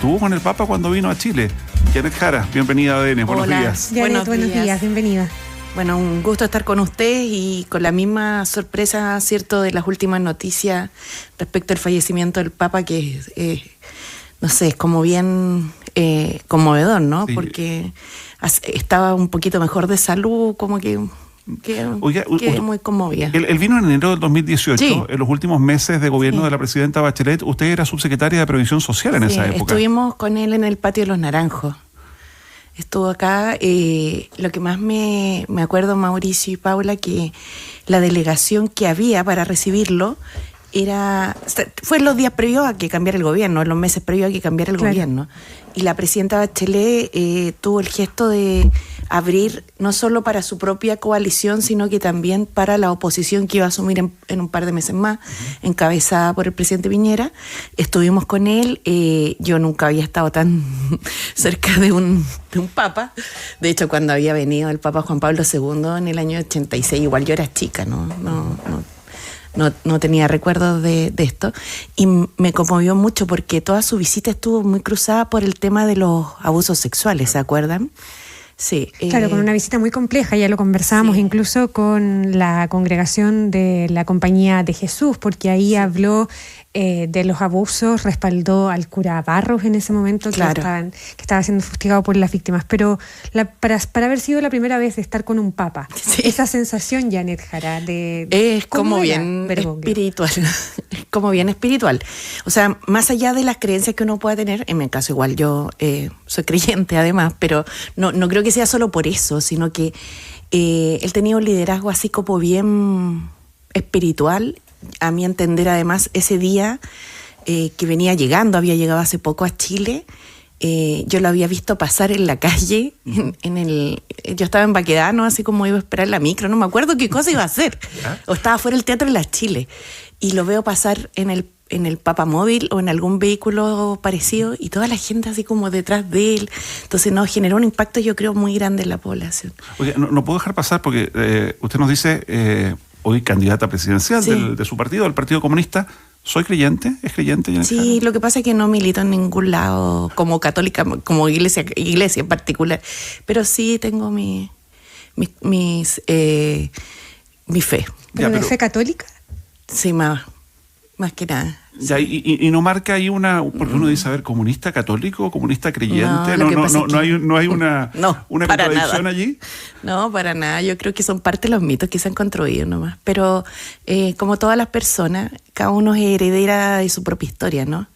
estuvo con el Papa cuando vino a Chile. Janet Jara, bienvenida a ADN, buenos días. Janet, buenos días, bienvenida. Bueno, un gusto estar con ustedes y con la misma sorpresa, ¿cierto?, de las últimas noticias respecto al fallecimiento del Papa, que no sé, es como bien conmovedor, ¿no? Sí. Porque estaba un poquito mejor de salud, como que muy conmovida. Él vino en enero del 2018, sí. En los últimos meses de gobierno Sí. de la presidenta Bachelet. Usted era subsecretaria de Previsión Social en esa época. Estuvimos con él en el Patio de los Naranjos. Estuvo acá. Lo que más me acuerdo, Mauricio y Paula, que la delegación que había para recibirlo fue en los días previos a que cambiara el gobierno, en los meses previos a que cambiara el gobierno. Y la presidenta Bachelet tuvo el gesto de abrir no solo para su propia coalición, sino que también para la oposición que iba a asumir en un par de meses más, encabezada por el presidente Piñera. Estuvimos con él. Yo nunca había estado tan cerca de un papa. De hecho, cuando había venido el Papa Juan Pablo II en el año 86, igual yo era chica, no tenía recuerdos de esto, y me conmovió mucho porque toda su visita estuvo muy cruzada por el tema de los abusos sexuales, ¿se acuerdan? Sí. Claro, con una visita muy compleja, ya lo conversábamos, sí. Incluso con la congregación de la Compañía de Jesús, porque ahí sí. Habló de los abusos, respaldó al cura Barros en ese momento, claro. que estaba siendo fustigado por las víctimas. Pero para haber sido la primera vez de estar con un papa, sí. Esa sensación, Janet Jara, es como bien espiritual. Es como bien espiritual. O sea, más allá de las creencias que uno pueda tener, en mi caso igual yo soy creyente además, pero no creo que sea solo por eso, sino que él tenía un liderazgo así como bien espiritual. A mi entender, además, ese día que había llegado hace poco a Chile, yo lo había visto pasar en la calle, yo estaba en Baquedano, así como iba a esperar la micro, no me acuerdo qué cosa iba a hacer, o estaba fuera del Teatro de las Chile, y lo veo pasar en el Papamóvil o en algún vehículo parecido, y toda la gente así como detrás de él. Entonces generó un impacto, yo creo, muy grande en la población. Oye, no puedo dejar pasar porque usted nos dice... hoy candidata presidencial sí. de su partido, del Partido Comunista. ¿Soy creyente? ¿Es creyente? Sí, lo que pasa es que no milito en ningún lado como católica, como iglesia en particular, pero sí tengo mi fe. ¿Pero de fe católica? Sí, más que nada. Ya, y no marca ahí porque uno dice, a ver, comunista católico, comunista creyente, no hay una contradicción allí. No, para nada, yo creo que son parte de los mitos que se han construido nomás, pero como todas las personas, cada uno es heredera de su propia historia, ¿no?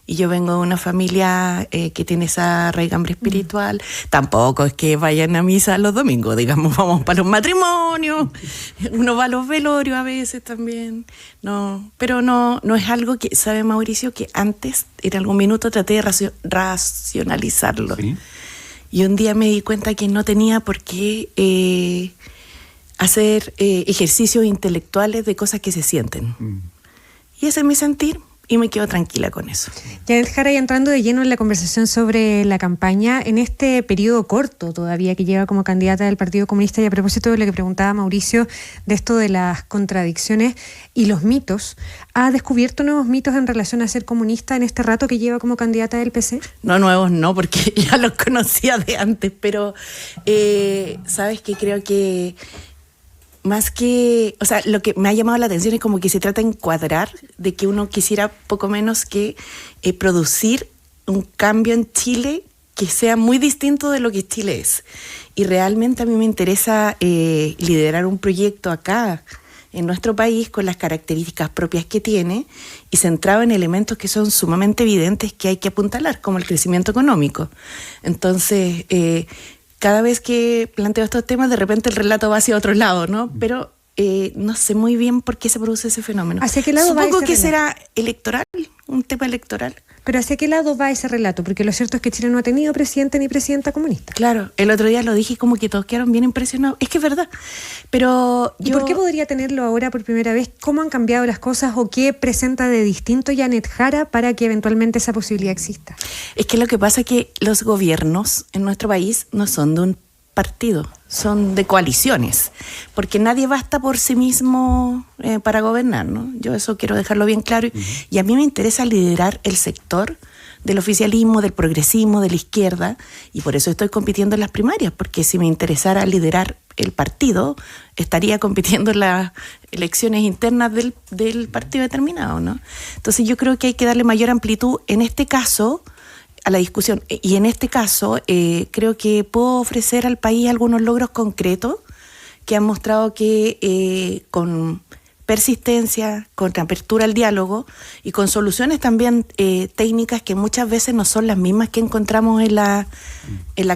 Y yo vengo de una familia que tiene esa raigambre espiritual. Tampoco es que vayan a misa los domingos, digamos, vamos para los matrimonios, uno va a los velorios a veces también. No, pero no es algo que, ¿sabe, Mauricio? Que antes, en algún minuto, traté de racionalizarlo. ¿Sí? Y un día me di cuenta que no tenía por qué hacer ejercicios intelectuales de cosas que se sienten. Y ese es mi sentir. Y me quedo tranquila con eso. Janet Jara, y entrando de lleno en la conversación sobre la campaña, en este periodo corto todavía que lleva como candidata del Partido Comunista, y a propósito de lo que preguntaba Mauricio, de esto de las contradicciones y los mitos, ¿ha descubierto nuevos mitos en relación a ser comunista en este rato que lleva como candidata del PC? No, nuevos no, porque ya los conocía de antes, pero sabes que creo que más que, o sea, lo que me ha llamado la atención es como que se trata de encuadrar, de que uno quisiera poco menos que producir un cambio en Chile que sea muy distinto de lo que Chile es. Y realmente a mí me interesa liderar un proyecto acá, en nuestro país, con las características propias que tiene y centrado en elementos que son sumamente evidentes que hay que apuntalar, como el crecimiento económico. Entonces, cada vez que planteo estos temas, de repente el relato va hacia otro lado, ¿no? Pero no sé muy bien por qué se produce ese fenómeno. ¿Hacia qué lado Supongo va ese que relato? será electoral, un tema electoral. Pero ¿hacia qué lado va ese relato? Porque lo cierto es que Chile no ha tenido presidente ni presidenta comunista. Claro, el otro día lo dije y como que todos quedaron bien impresionados. Es que es verdad. Pero ¿Y por qué podría tenerlo ahora por primera vez? ¿Cómo han cambiado las cosas o qué presenta de distinto Janet Jara para que eventualmente esa posibilidad exista? Es que lo que pasa es que los gobiernos en nuestro país no son de un partido, son de coaliciones, porque nadie basta por sí mismo para gobernar, ¿no? Yo eso quiero dejarlo bien claro, y a mí me interesa liderar el sector del oficialismo, del progresismo, de la izquierda, y por eso estoy compitiendo en las primarias, porque si me interesara liderar el partido, estaría compitiendo en las elecciones internas del partido determinado, ¿no? Entonces yo creo que hay que darle mayor amplitud en este caso a la discusión, y en este caso creo que puedo ofrecer al país algunos logros concretos que han mostrado que con persistencia, con apertura al diálogo y con soluciones también técnicas que muchas veces no son las mismas que encontramos en la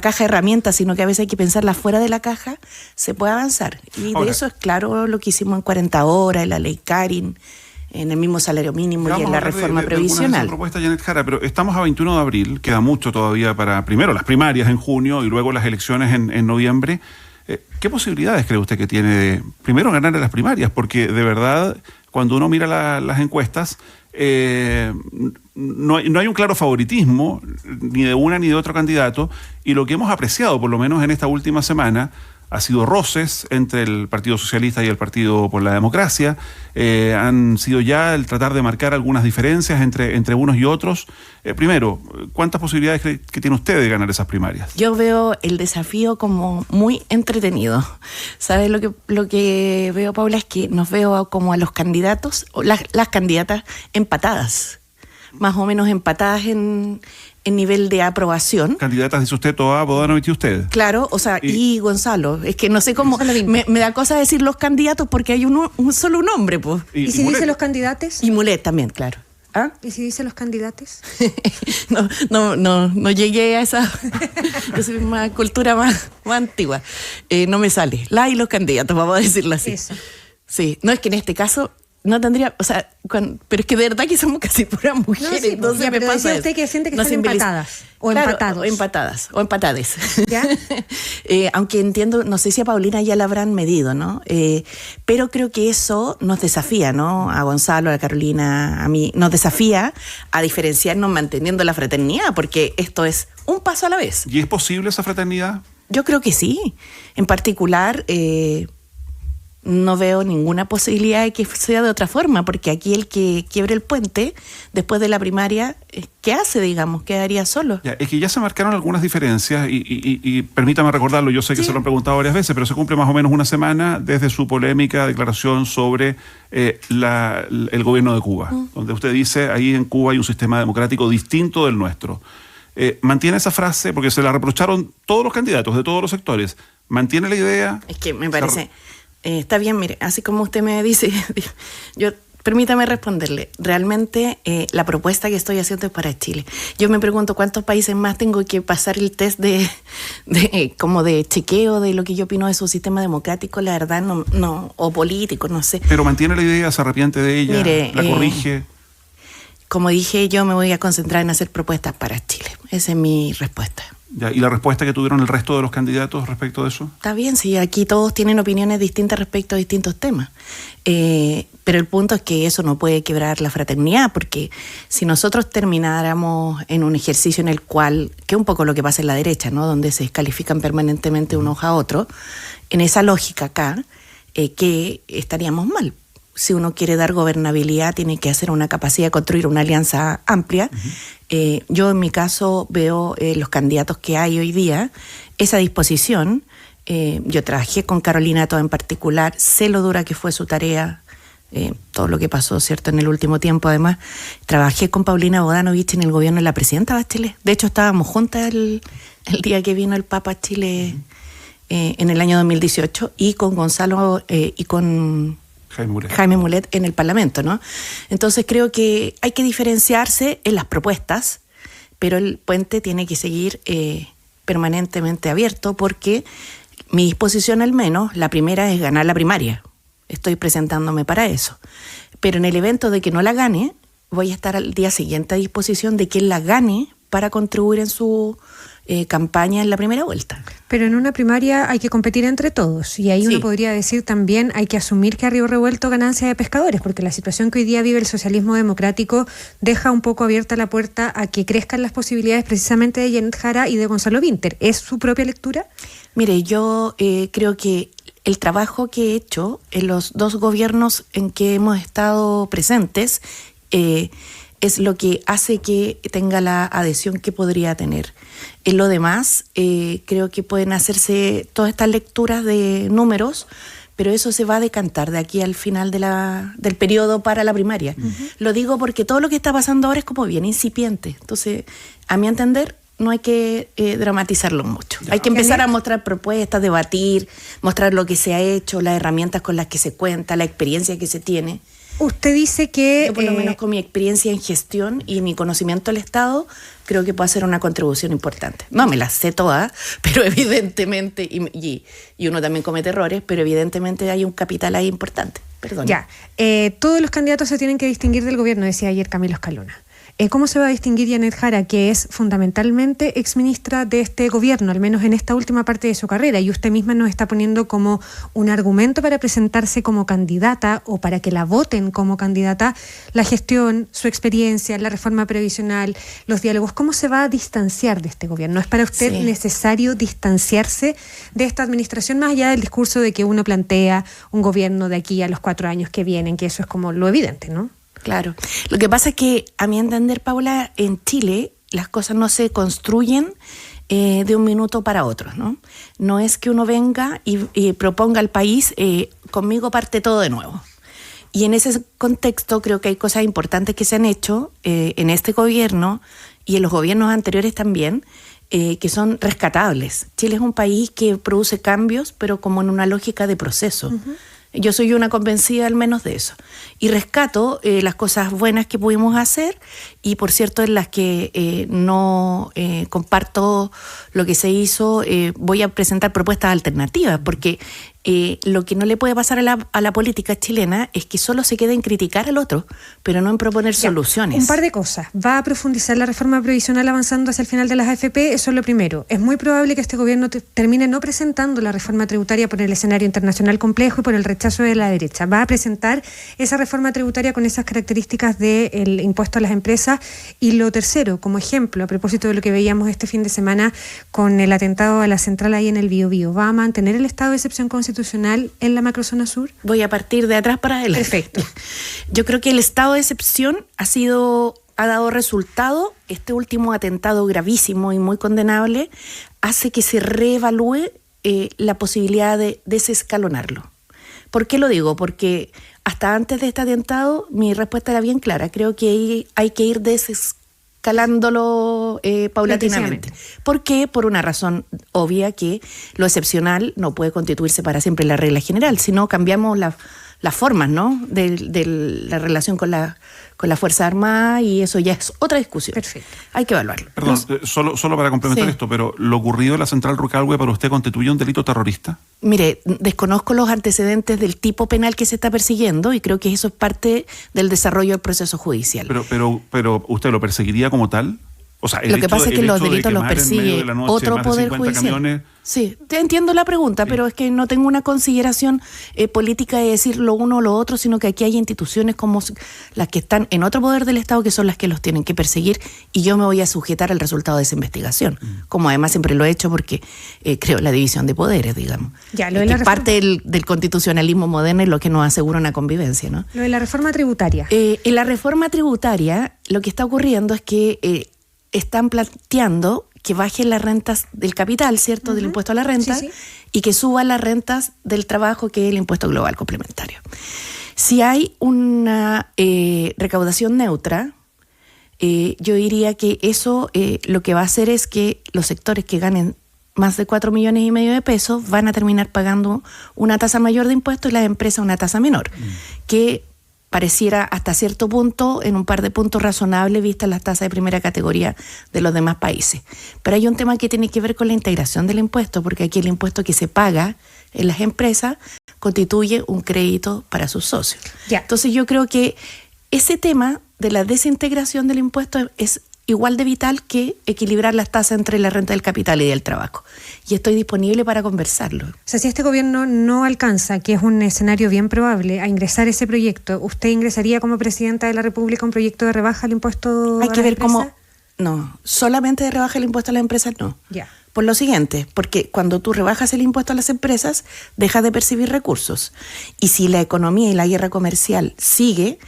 caja de herramientas, sino que a veces hay que pensarlas fuera de la caja, se puede avanzar. Y ahora, de eso es claro lo que hicimos en 40 horas, en la ley Karin, en el mismo salario mínimo y en la reforma previsional. Propuesta, Janet Jara, pero estamos a 21 de abril, queda mucho todavía para primero las primarias en junio y luego las elecciones en noviembre. ¿Qué posibilidades cree usted que tiene de, primero, ganar en las primarias? Porque de verdad, cuando uno mira las encuestas, no hay un claro favoritismo ni de una ni de otro candidato, y lo que hemos apreciado, por lo menos en esta última semana, ha sido roces entre el Partido Socialista y el Partido por la Democracia. Han sido ya el tratar de marcar algunas diferencias entre unos y otros. Primero, ¿cuántas posibilidades que tiene usted de ganar esas primarias? Yo veo el desafío como muy entretenido. ¿Sabes lo que veo, Paula? Es que nos veo como a los candidatos, o las candidatas empatadas, más o menos empatadas en nivel de aprobación. Candidatas, dice usted, Toa, Bodanovich y usted. Claro, o sea, y Gonzalo. Es que no sé cómo, me da cosa decir los candidatos porque hay solo un hombre, pues. ¿Y si dice los candidatos? Y Mulet también, claro. ¿Ah? ¿Y si dice los candidatos? No llegué a esa más cultura más antigua. No me sale. La y los candidatos, vamos a decirlo así. Eso. Sí, no, es que en este caso no tendría, o sea, pero es que de verdad que somos casi puras mujeres. No, sí, entonces ya, pero me pasa usted que siente que están empatadas. O claro, empatados. O empatadas, o empatades. ¿Ya? Aunque entiendo, no sé si a Paulina ya la habrán medido, ¿no? Pero creo que eso nos desafía, ¿no? A Gonzalo, a Carolina, a mí, nos desafía a diferenciarnos manteniendo la fraternidad, porque esto es un paso a la vez. ¿Y es posible esa fraternidad? Yo creo que sí. En particular, no veo ninguna posibilidad de que sea de otra forma, porque aquí el que quiebre el puente después de la primaria, ¿qué hace, digamos? Quedaría solo. Ya, es que ya se marcaron algunas diferencias y permítame recordarlo, yo sé que se lo han preguntado varias veces, pero se cumple más o menos una semana desde su polémica declaración sobre el gobierno de Cuba, donde usted dice, ahí en Cuba hay un sistema democrático distinto del nuestro. ¿Mantiene esa frase? Porque se la reprocharon todos los candidatos de todos los sectores. ¿Mantiene la idea? Es que me parece... está bien, mire, así como usted me dice, permítame responderle. Realmente la propuesta que estoy haciendo es para Chile. Yo me pregunto cuántos países más tengo que pasar el test como de chequeo de lo que yo opino de su sistema democrático, la verdad, no, o político, no sé. Pero mantiene la idea, se arrepiente de ella, mire, la corrige. Como dije, yo me voy a concentrar en hacer propuestas para Chile. Esa es mi respuesta. Ya, ¿y la respuesta que tuvieron el resto de los candidatos respecto de eso? Está bien, sí, aquí todos tienen opiniones distintas respecto a distintos temas. Pero el punto es que eso no puede quebrar la fraternidad, porque si nosotros termináramos en un ejercicio en el cual, que es un poco lo que pasa en la derecha, ¿no? Donde se descalifican permanentemente unos a otros, en esa lógica acá, que estaríamos mal. Si uno quiere dar gobernabilidad, tiene que hacer una capacidad de construir una alianza amplia. Yo en mi caso veo los candidatos que hay hoy día, esa disposición. Yo trabajé con Carolina Toa en particular, sé lo dura que fue su tarea, todo lo que pasó, ¿cierto?, en el último tiempo. Además, trabajé con Paulina Bodanovich en el gobierno de la presidenta Bachelet. De hecho, estábamos juntas el día que vino el Papa a Chile en el año 2018, y con Gonzalo y con... Jaime Mulet en el Parlamento, ¿no? Entonces creo que hay que diferenciarse en las propuestas, pero el puente tiene que seguir permanentemente abierto, porque mi disposición, al menos, la primera es ganar la primaria. Estoy presentándome para eso. Pero en el evento de que no la gane, voy a estar al día siguiente a disposición de quien la gane para contribuir en su campaña en la primera vuelta. Pero en una primaria hay que competir entre todos, y ahí uno podría decir también hay que asumir que a río revuelto ganancia de pescadores, porque la situación que hoy día vive el socialismo democrático deja un poco abierta la puerta a que crezcan las posibilidades precisamente de Janet Jara y de Gonzalo Vinter. ¿Es su propia lectura? Mire, yo creo que el trabajo que he hecho en los dos gobiernos en que hemos estado presentes es lo que hace que tenga la adhesión que podría tener. En lo demás, creo que pueden hacerse todas estas lecturas de números, pero eso se va a decantar de aquí al final del periodo para la primaria. Lo digo porque todo lo que está pasando ahora es como bien incipiente. Entonces, a mi entender, no hay que dramatizarlo mucho. Hay que empezar a mostrar propuestas, debatir, mostrar lo que se ha hecho, las herramientas con las que se cuenta, la experiencia que se tiene. Usted dice que... Yo por lo menos con mi experiencia en gestión y mi conocimiento del Estado, creo que puede hacer una contribución importante. No me las sé todas, pero evidentemente, y uno también comete errores, pero evidentemente hay un capital ahí importante. Perdón. Ya, todos los candidatos se tienen que distinguir del gobierno, decía ayer Camilo Escalona. ¿Cómo se va a distinguir Janet Jara, que es fundamentalmente exministra de este gobierno, al menos en esta última parte de su carrera? Y usted misma nos está poniendo como un argumento para presentarse como candidata o para que la voten como candidata, la gestión, su experiencia, la reforma previsional, los diálogos. ¿Cómo se va a distanciar de este gobierno? ¿Es para usted necesario distanciarse de esta administración, más allá del discurso de que uno plantea un gobierno de aquí a los 4 años que vienen, que eso es como lo evidente, ¿no? Claro. Lo que pasa es que, a mi entender, Paula, en Chile las cosas no se construyen de un minuto para otro, ¿no? No es que uno venga y proponga al país, conmigo parte todo de nuevo. Y en ese contexto creo que hay cosas importantes que se han hecho en este gobierno y en los gobiernos anteriores también, que son rescatables. Chile es un país que produce cambios, pero como en una lógica de proceso. Yo soy una convencida al menos de eso. Y rescato las cosas buenas que pudimos hacer y, por cierto, en las que no comparto lo que se hizo, voy a presentar propuestas alternativas, porque lo que no le puede pasar a la política chilena es que solo se quede en criticar al otro, pero no en proponer soluciones. Un par de cosas. ¿Va a profundizar la reforma previsional avanzando hacia el final de las AFP? Eso es lo primero. Es muy probable que este gobierno termine no presentando la reforma tributaria por el escenario internacional complejo y por el rechazo de la derecha. ¿Va a presentar esa reforma tributaria con esas características del impuesto a las empresas? Y lo tercero, como ejemplo, a propósito de lo que veíamos este fin de semana con el atentado a la central ahí en el Biobío, ¿va a mantener el estado de excepción constitucional en la macrozona sur? Voy a partir de atrás para adelante. Perfecto. Yo creo que el estado de excepción ha dado resultado. Este último atentado gravísimo y muy condenable hace que se reevalúe la posibilidad de desescalonarlo. ¿Por qué lo digo? Porque hasta antes de este atentado mi respuesta era bien clara. Creo que hay que ir desescalándolo paulatinamente. ¿Por qué? Por una razón obvia, que lo excepcional no puede constituirse para siempre la regla general, sino cambiamos las formas, ¿no?, de la relación con la Fuerza Armada, y eso ya es otra discusión. Perfecto. Hay que evaluarlo. Perdón, solo para complementar esto, pero ¿lo ocurrido en la central Rucalhue para usted constituye un delito terrorista? Mire, desconozco los antecedentes del tipo penal que se está persiguiendo y creo que eso es parte del desarrollo del proceso judicial. Pero ¿usted lo perseguiría como tal? O sea, lo que pasa es que los delitos los persigue otro poder judicial. Sí, te entiendo la pregunta, pero es que no tengo una consideración política de decir lo uno o lo otro, sino que aquí hay instituciones como las que están en otro poder del Estado que son las que los tienen que perseguir, y yo me voy a sujetar al resultado de esa investigación, como además siempre lo he hecho, porque creo en la división de poderes, digamos. Ya, lo de la parte del constitucionalismo moderno es lo que nos asegura una convivencia, ¿no? Lo de la reforma tributaria. En la reforma tributaria lo que está ocurriendo es que están planteando que bajen las rentas del capital, ¿cierto?, del impuesto a la renta, y que suban las rentas del trabajo, que es el impuesto global complementario. Si hay una recaudación neutra, yo diría que eso lo que va a hacer es que los sectores que ganen más de 4,5 millones de pesos van a terminar pagando una tasa mayor de impuestos y las empresas una tasa menor, que pareciera hasta cierto punto, en un par de puntos razonables, vistas las tasas de primera categoría de los demás países. Pero hay un tema que tiene que ver con la integración del impuesto, porque aquí el impuesto que se paga en las empresas constituye un crédito para sus socios. Ya. Entonces yo creo que ese tema de la desintegración del impuesto es igual de vital que equilibrar las tasas entre la renta del capital y del trabajo. Y estoy disponible para conversarlo. O sea, si este gobierno no alcanza, que es un escenario bien probable, a ingresar ese proyecto, ¿usted ingresaría como presidenta de la República un proyecto de rebaja al impuesto Hay que ver cómo... No, solamente de rebaja el impuesto a las empresas no. Ya. Por lo siguiente, porque cuando tú rebajas el impuesto a las empresas, dejas de percibir recursos. Y si la economía y la guerra comercial sigue,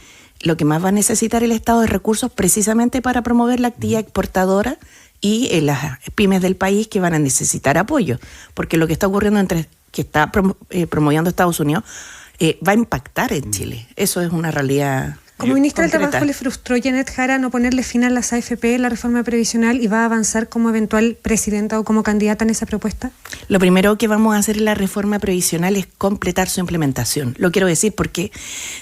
lo que más va a necesitar el Estado es recursos precisamente para promover la actividad exportadora y las pymes del país que van a necesitar apoyo, porque lo que está ocurriendo que está promoviendo Estados Unidos va a impactar en Chile. Eso es una realidad. Como ministra del concreta. Trabajo, ¿le frustró Janet Jara no ponerle fin a las AFP, la reforma previsional, y va a avanzar como eventual presidenta o como candidata en esa propuesta? Lo primero que vamos a hacer en la reforma previsional es completar su implementación. Lo quiero decir porque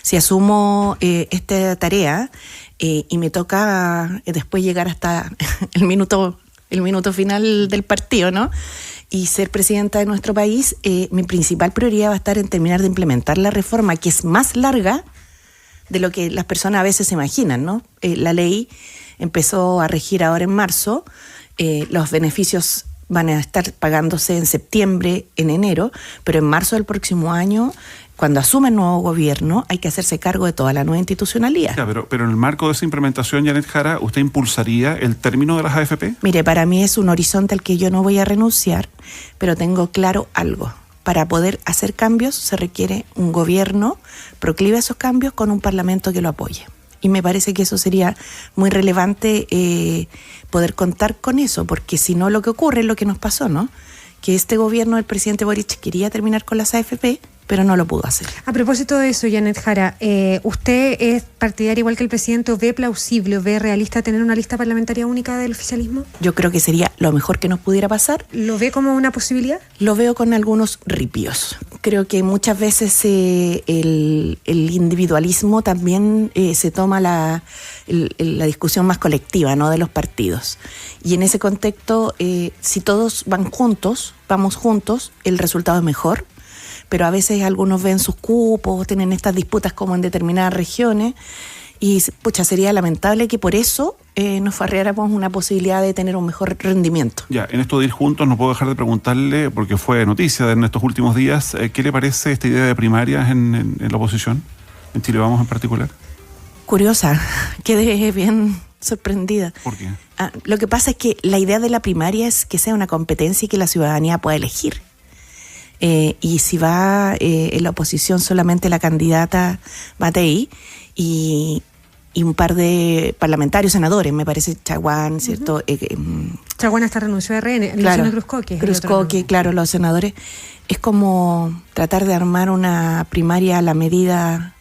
si asumo esta tarea y me toca después llegar hasta el minuto final del partido, ¿no?, y ser presidenta de nuestro país, mi principal prioridad va a estar en terminar de implementar la reforma, que es más larga de lo que las personas a veces se imaginan, ¿no? La ley empezó a regir ahora en marzo, los beneficios van a estar pagándose en septiembre, en enero, pero en marzo del próximo año, cuando asume el nuevo gobierno, hay que hacerse cargo de toda la nueva institucionalidad. Ya, pero en el marco de esa implementación, Janet Jara, ¿usted impulsaría el término de las AFP? Mire, para mí es un horizonte al que yo no voy a renunciar, pero tengo claro algo. Para poder hacer cambios se requiere un gobierno proclive a esos cambios con un parlamento que lo apoye. Y me parece que eso sería muy relevante poder contar con eso, porque si no lo que ocurre es lo que nos pasó, ¿no? Que este gobierno del presidente Boric quería terminar con las AFP, pero no lo pudo hacer. A propósito de eso, Janet Jara, ¿usted es partidaria igual que el presidente o ve plausible o ve realista tener una lista parlamentaria única del oficialismo? Yo creo que sería lo mejor que nos pudiera pasar. ¿Lo ve como una posibilidad? Lo veo con algunos ripios. Creo que muchas veces el individualismo también se toma la discusión más colectiva, ¿no?, de los partidos. Y en ese contexto, si todos vamos juntos, el resultado es mejor. Pero a veces algunos ven sus cupos, tienen estas disputas como en determinadas regiones, y sería lamentable que por eso nos farreáramos una posibilidad de tener un mejor rendimiento. Ya, en esto de ir juntos no puedo dejar de preguntarle, porque fue noticia en estos últimos días, ¿qué le parece esta idea de primarias en la oposición? En Chile Vamos en particular. Curiosa, quedé bien sorprendida. ¿Por qué? Lo que pasa es que la idea de la primaria es que sea una competencia y que la ciudadanía pueda elegir. Y si va en la oposición solamente la candidata Matei y un par de parlamentarios, senadores, me parece Chaguán, ¿cierto? Chaguán hasta renunció a RN, claro, Cruzcoque, claro, los senadores. Es como tratar de armar una primaria a la medida,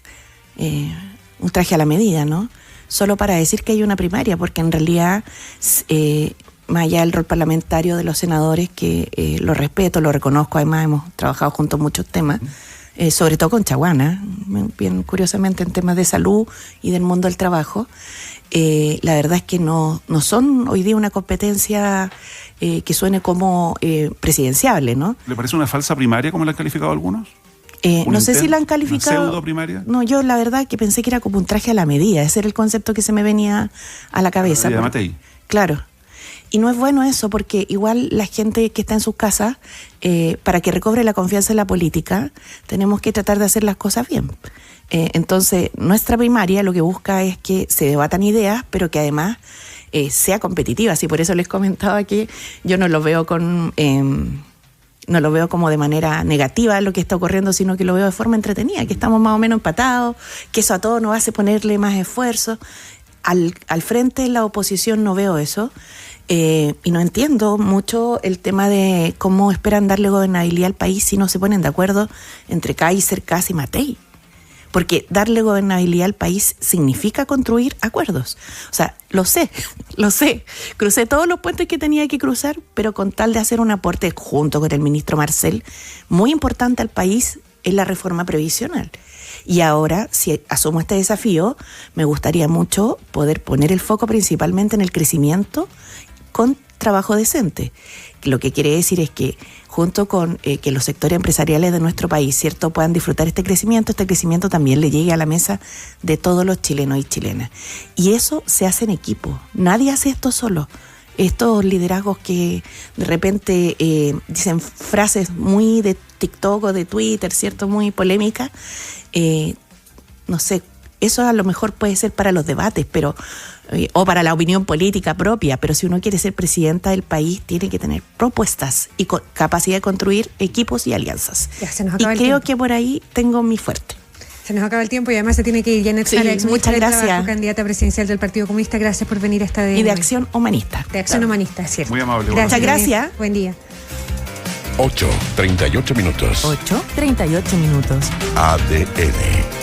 un traje a la medida, ¿no? Solo para decir que hay una primaria, porque en realidad... más allá del rol parlamentario de los senadores, que lo respeto, lo reconozco, además hemos trabajado juntos muchos temas, sobre todo con Chaguana, bien curiosamente en temas de salud y del mundo del trabajo. La verdad es que no son hoy día una competencia que suene como presidenciable, ¿no? ¿Le parece una falsa primaria, como la han calificado algunos? No sé si la han calificado. ¿Una pseudo primaria? No, yo la verdad que pensé que era como un traje a la medida, ese era el concepto que se me venía a la cabeza. De Matei. Claro. Y no es bueno eso, porque igual la gente que está en sus casas, para que recobre la confianza en la política, tenemos que tratar de hacer las cosas bien. Entonces, nuestra primaria lo que busca es que se debatan ideas, pero que además sea competitiva. Y por eso les comentaba que yo no lo veo como de manera negativa lo que está ocurriendo, sino que lo veo de forma entretenida, que estamos más o menos empatados, que eso a todos nos hace ponerle más esfuerzo. Al frente de la oposición no veo eso. Y no entiendo mucho el tema de cómo esperan darle gobernabilidad al país si no se ponen de acuerdo entre Kaiser, Kass y Matei. Porque darle gobernabilidad al país significa construir acuerdos. O sea, lo sé. Crucé todos los puentes que tenía que cruzar, pero con tal de hacer un aporte junto con el ministro Marcel, muy importante al país, es la reforma previsional. Y ahora, si asumo este desafío, me gustaría mucho poder poner el foco principalmente en el crecimiento con trabajo decente. Lo que quiere decir es que junto con que los sectores empresariales de nuestro país, ¿cierto?, puedan disfrutar este crecimiento también le llegue a la mesa de todos los chilenos y chilenas. Y eso se hace en equipo. Nadie hace esto solo. Estos liderazgos que de repente dicen frases muy de TikTok o de Twitter, ¿cierto?, muy polémicas, no sé, eso a lo mejor puede ser para los debates, pero o para la opinión política propia, pero si uno quiere ser presidenta del país, tiene que tener propuestas y capacidad de construir equipos y alianzas. Ya, se nos acaba y creo que por ahí tengo mi fuerte. Se nos acaba el tiempo y además se tiene que ir. Janet Sala, muchas gracias. Candidata presidencial del Partido Comunista. Gracias por venir a esta Y de Acción Humanista. De Acción Humanista, es cierto. Muy amable. Muchas gracias. Buen día. 8:38 minutos. 8:38 minutos. ADN.